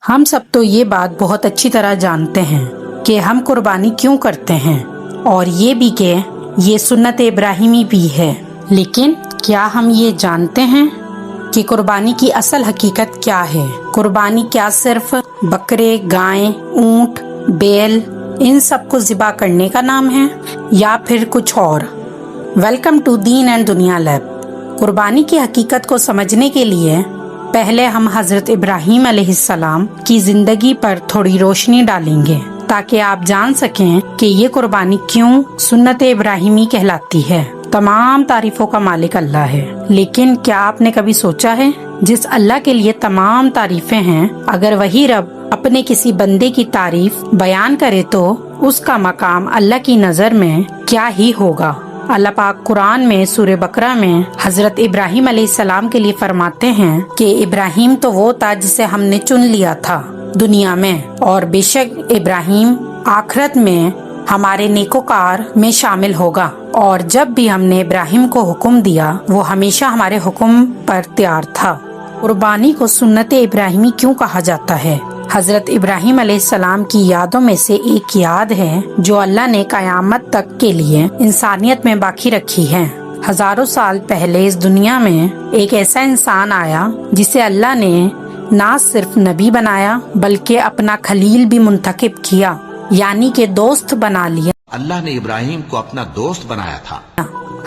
ہم سب تو یہ بات بہت اچھی طرح جانتے ہیں کہ ہم قربانی کیوں کرتے ہیں، اور یہ بھی کہ یہ سنت ابراہیمی بھی ہے، لیکن کیا ہم یہ جانتے ہیں کہ قربانی کی اصل حقیقت کیا ہے؟ قربانی کیا صرف بکرے، گائیں، اونٹ، بیل ان سب کو ذبح کرنے کا نام ہے یا پھر کچھ اور؟ ویلکم ٹو دین اینڈ دنیا لیب۔ قربانی کی حقیقت کو سمجھنے کے لیے پہلے ہم حضرت ابراہیم علیہ السلام کی زندگی پر تھوڑی روشنی ڈالیں گے تاکہ آپ جان سکیں کہ یہ قربانی کیوں سنت ابراہیمی کہلاتی ہے۔ تمام تعریفوں کا مالک اللہ ہے، لیکن کیا آپ نے کبھی سوچا ہے جس اللہ کے لیے تمام تعریفیں ہیں، اگر وہی رب اپنے کسی بندے کی تعریف بیان کرے تو اس کا مقام اللہ کی نظر میں کیا ہی ہوگا؟ اللہ پاک قرآن میں سورہ بقرہ میں حضرت ابراہیم علیہ السلام کے لیے فرماتے ہیں کہ ابراہیم تو وہ تھا جسے ہم نے چن لیا تھا دنیا میں، اور بے شک ابراہیم آخرت میں ہمارے نیکوکار میں شامل ہوگا، اور جب بھی ہم نے ابراہیم کو حکم دیا وہ ہمیشہ ہمارے حکم پر تیار تھا۔ قربانی کو سنت ابراہیمی کیوں کہا جاتا ہے؟ حضرت ابراہیم علیہ السلام کی یادوں میں سے ایک یاد ہے جو اللہ نے قیامت تک کے لیے انسانیت میں باقی رکھی ہے۔ ہزاروں سال پہلے اس دنیا میں ایک ایسا انسان آیا جسے اللہ نے نہ صرف نبی بنایا بلکہ اپنا خلیل بھی منتخب کیا، یعنی کہ دوست بنا لیا۔ اللہ نے ابراہیم کو اپنا دوست بنایا تھا۔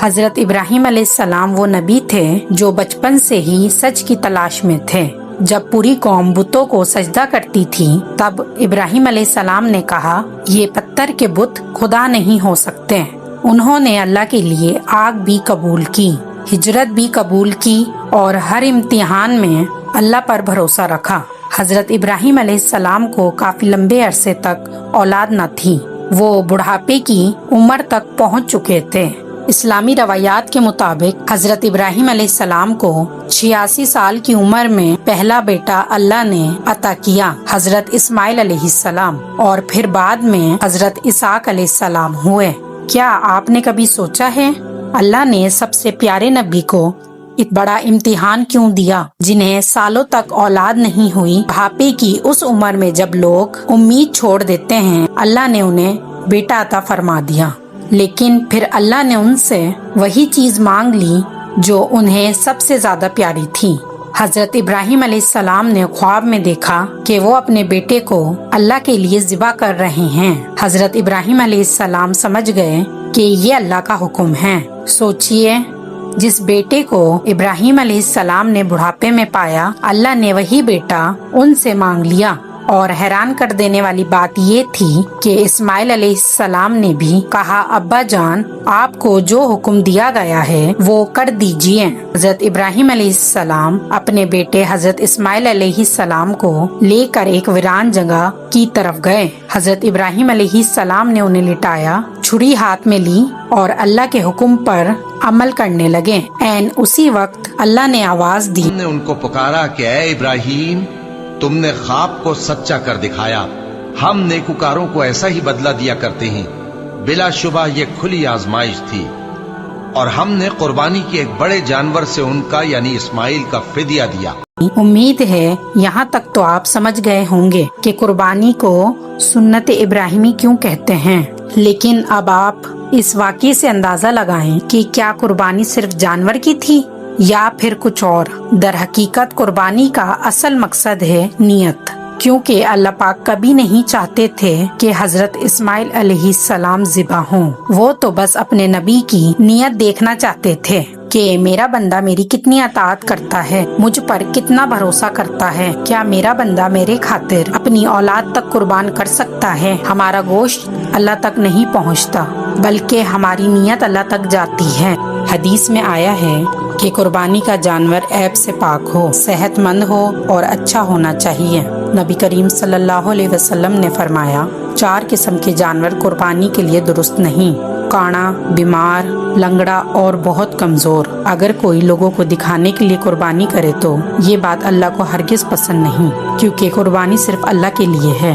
حضرت ابراہیم علیہ السلام وہ نبی تھے جو بچپن سے ہی سچ کی تلاش میں تھے۔ جب پوری قوم بتوں کو سجدہ کرتی تھی تب ابراہیم علیہ السلام نے کہا، یہ پتھر کے بت خدا نہیں ہو سکتے۔ انہوں نے اللہ کے لیے آگ بھی قبول کی، ہجرت بھی قبول کی، اور ہر امتحان میں اللہ پر بھروسہ رکھا۔ حضرت ابراہیم علیہ السلام کو کافی لمبے عرصے تک اولاد نہ تھی، وہ بڑھاپے کی عمر تک پہنچ چکے تھے۔ اسلامی روایات کے مطابق حضرت ابراہیم علیہ السلام کو 86 سال کی عمر میں پہلا بیٹا اللہ نے عطا کیا، حضرت اسماعیل علیہ السلام، اور پھر بعد میں حضرت اسحاق علیہ السلام ہوئے۔ کیا آپ نے کبھی سوچا ہے اللہ نے سب سے پیارے نبی کو ایک بڑا امتحان کیوں دیا؟ جنہیں سالوں تک اولاد نہیں ہوئی، بڑھاپے کی اس عمر میں جب لوگ امید چھوڑ دیتے ہیں، اللہ نے انہیں بیٹا عطا فرما دیا، لیکن پھر اللہ نے ان سے وہی چیز مانگ لی جو انہیں سب سے زیادہ پیاری تھی۔ حضرت ابراہیم علیہ السلام نے خواب میں دیکھا کہ وہ اپنے بیٹے کو اللہ کے لیے ذبح کر رہے ہیں۔ حضرت ابراہیم علیہ السلام سمجھ گئے کہ یہ اللہ کا حکم ہے۔ سوچئے، جس بیٹے کو ابراہیم علیہ السلام نے بڑھاپے میں پایا، اللہ نے وہی بیٹا ان سے مانگ لیا، اور حیران کر دینے والی بات یہ تھی کہ اسماعیل علیہ السلام نے بھی کہا، ابا جان، آپ کو جو حکم دیا گیا ہے وہ کر دیجئے۔ حضرت ابراہیم علیہ السلام اپنے بیٹے حضرت اسماعیل علیہ السلام کو لے کر ایک ویران جگہ کی طرف گئے۔ حضرت ابراہیم علیہ السلام نے انہیں لٹایا، چھری ہاتھ میں لی اور اللہ کے حکم پر عمل کرنے لگے۔ عین اسی وقت اللہ نے آواز دی، نے ان کو پکارا کہ اے ابراہیم، تم نے خواب کو سچا کر دکھایا۔ ہم نیکوکاروں کو ایسا ہی بدلہ دیا کرتے ہیں۔ بلا شبہ یہ کھلی آزمائش تھی، اور ہم نے قربانی کے ایک بڑے جانور سے ان کا یعنی اسماعیل کا فدیہ دیا۔ امید ہے یہاں تک تو آپ سمجھ گئے ہوں گے کہ قربانی کو سنت ابراہیمی کیوں کہتے ہیں، لیکن اب آپ اس واقعے سے اندازہ لگائیں کہ کیا قربانی صرف جانور کی تھی یا پھر کچھ اور؟ در حقیقت قربانی کا اصل مقصد ہے نیت، کیونکہ اللہ پاک کبھی نہیں چاہتے تھے کہ حضرت اسماعیل علیہ السلام ذبح ہوں۔ وہ تو بس اپنے نبی کی نیت دیکھنا چاہتے تھے کہ میرا بندہ میری کتنی اطاعت کرتا ہے، مجھ پر کتنا بھروسہ کرتا ہے، کیا میرا بندہ میرے خاطر اپنی اولاد تک قربان کر سکتا ہے؟ ہمارا گوشت اللہ تک نہیں پہنچتا بلکہ ہماری نیت اللہ تک جاتی ہے۔ حدیث میں آیا ہے کہ قربانی کا جانور عیب سے پاک ہو، صحت مند ہو اور اچھا ہونا چاہیے۔ نبی کریم صلی اللہ علیہ وسلم نے فرمایا، 4 قسم کے جانور قربانی کے لیے درست نہیں: کانا، بیمار، لنگڑا اور بہت کمزور۔ اگر کوئی لوگوں کو دکھانے کے لیے قربانی کرے تو یہ بات اللہ کو ہرگز پسند نہیں، کیونکہ قربانی صرف اللہ کے لیے ہے۔